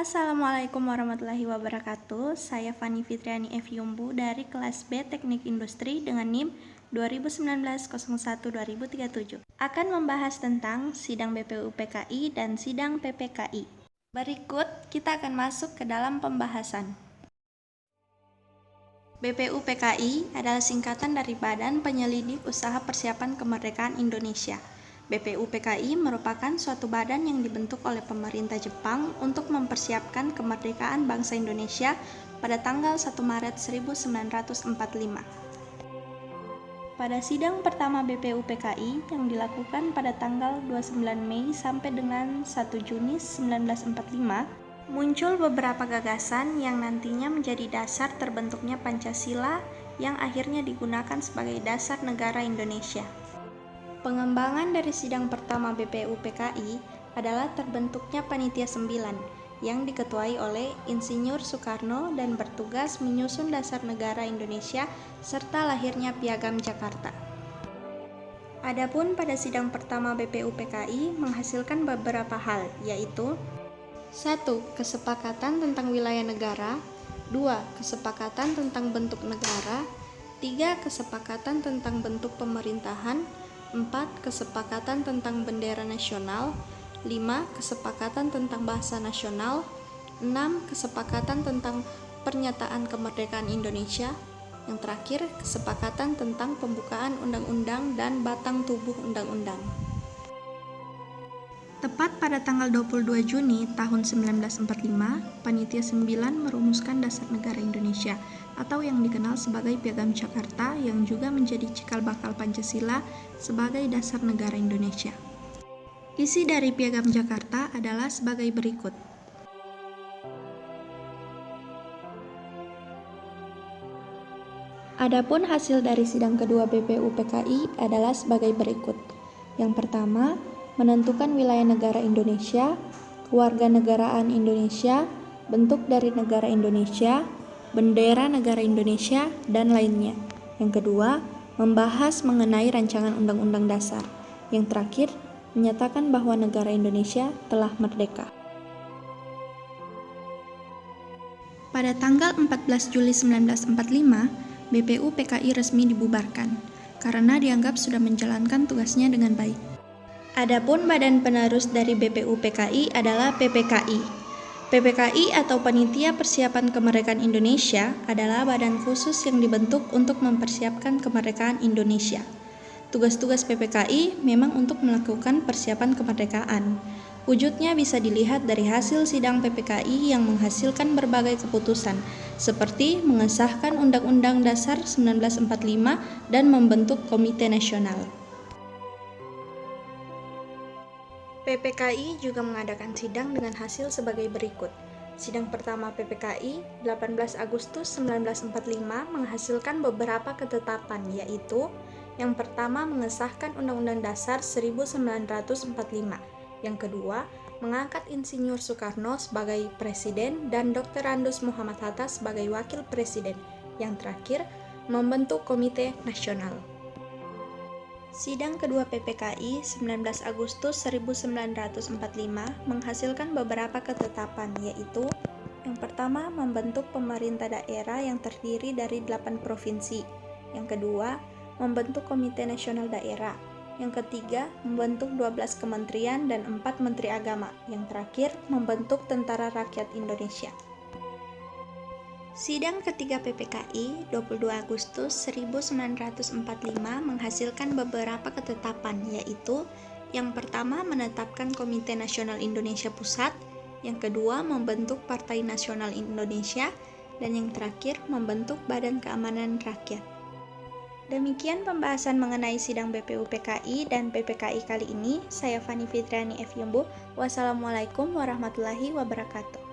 Assalamualaikum warahmatullahi wabarakatuh. Saya Fani Fitriani F. Yumbu dari kelas B Teknik Industri dengan NIM 2019-01-2037. Akan membahas tentang sidang BPUPKI dan sidang PPKI. Berikut kita akan masuk ke dalam pembahasan. BPUPKI adalah singkatan dari Badan Penyelidik Usaha Persiapan Kemerdekaan Indonesia. BPUPKI merupakan suatu badan yang dibentuk oleh pemerintah Jepang untuk mempersiapkan kemerdekaan bangsa Indonesia pada tanggal 1 Maret 1945. Pada sidang pertama BPUPKI yang dilakukan pada tanggal 29 Mei sampai dengan 1 Juni 1945, muncul beberapa gagasan yang nantinya menjadi dasar terbentuknya Pancasila yang akhirnya digunakan sebagai dasar negara Indonesia. Pengembangan dari sidang pertama BPUPKI adalah terbentuknya Panitia 9 yang diketuai oleh Insinyur Soekarno dan bertugas menyusun dasar negara Indonesia serta lahirnya Piagam Jakarta. Adapun pada sidang pertama BPUPKI menghasilkan beberapa hal, yaitu 1. Kesepakatan tentang wilayah negara. 2. Kesepakatan tentang bentuk negara. 3. Kesepakatan tentang bentuk pemerintahan. 4. Kesepakatan tentang bendera nasional. 5. Kesepakatan tentang bahasa nasional. 6. Kesepakatan tentang pernyataan kemerdekaan Indonesia. Yang terakhir, kesepakatan tentang pembukaan undang-undang dan batang tubuh undang-undang. Tepat pada tanggal 22 Juni tahun 1945, Panitia 9 merumuskan Dasar Negara Indonesia atau yang dikenal sebagai Piagam Jakarta yang juga menjadi cikal bakal Pancasila sebagai dasar negara Indonesia. Isi dari Piagam Jakarta adalah sebagai berikut. Adapun hasil dari sidang kedua BPUPKI adalah sebagai berikut. Yang pertama, menentukan wilayah negara Indonesia, kewarganegaraan Indonesia, bentuk dari negara Indonesia, bendera negara Indonesia, dan lainnya. Yang kedua, membahas mengenai rancangan Undang-Undang Dasar. Yang terakhir, menyatakan bahwa negara Indonesia telah merdeka. Pada tanggal 14 Juli 1945, BPUPKI resmi dibubarkan karena dianggap sudah menjalankan tugasnya dengan baik. Adapun badan penerus dari BPUPKI adalah PPKI. PPKI atau Panitia Persiapan Kemerdekaan Indonesia adalah badan khusus yang dibentuk untuk mempersiapkan kemerdekaan Indonesia. Tugas-tugas PPKI memang untuk melakukan persiapan kemerdekaan. Wujudnya bisa dilihat dari hasil sidang PPKI yang menghasilkan berbagai keputusan, seperti mengesahkan Undang-Undang Dasar 1945 dan membentuk Komite Nasional. PPKI juga mengadakan sidang dengan hasil sebagai berikut. Sidang pertama PPKI 18 Agustus 1945 menghasilkan beberapa ketetapan, yaitu yang pertama mengesahkan Undang-Undang Dasar 1945. Yang kedua, mengangkat Insinyur Soekarno sebagai Presiden dan Dr. Andus Muhammad Hatta sebagai Wakil Presiden. Yang terakhir, membentuk Komite Nasional. Sidang kedua PPKI 19 Agustus 1945 menghasilkan beberapa ketetapan, yaitu yang pertama membentuk pemerintah daerah yang terdiri dari 8 provinsi. Yang kedua, membentuk Komite Nasional Daerah. Yang ketiga, membentuk 12 kementerian dan 4 menteri agama. Yang terakhir, membentuk Tentara Rakyat Indonesia. Sidang ketiga PPKI 22 Agustus 1945 menghasilkan beberapa ketetapan, yaitu yang pertama menetapkan Komite Nasional Indonesia Pusat, yang kedua membentuk Partai Nasional Indonesia, dan yang terakhir membentuk Badan Keamanan Rakyat. Demikian pembahasan mengenai sidang BPUPKI dan PPKI kali ini. Saya Fani Fitriani F. Yumbu. Wassalamualaikum warahmatullahi wabarakatuh.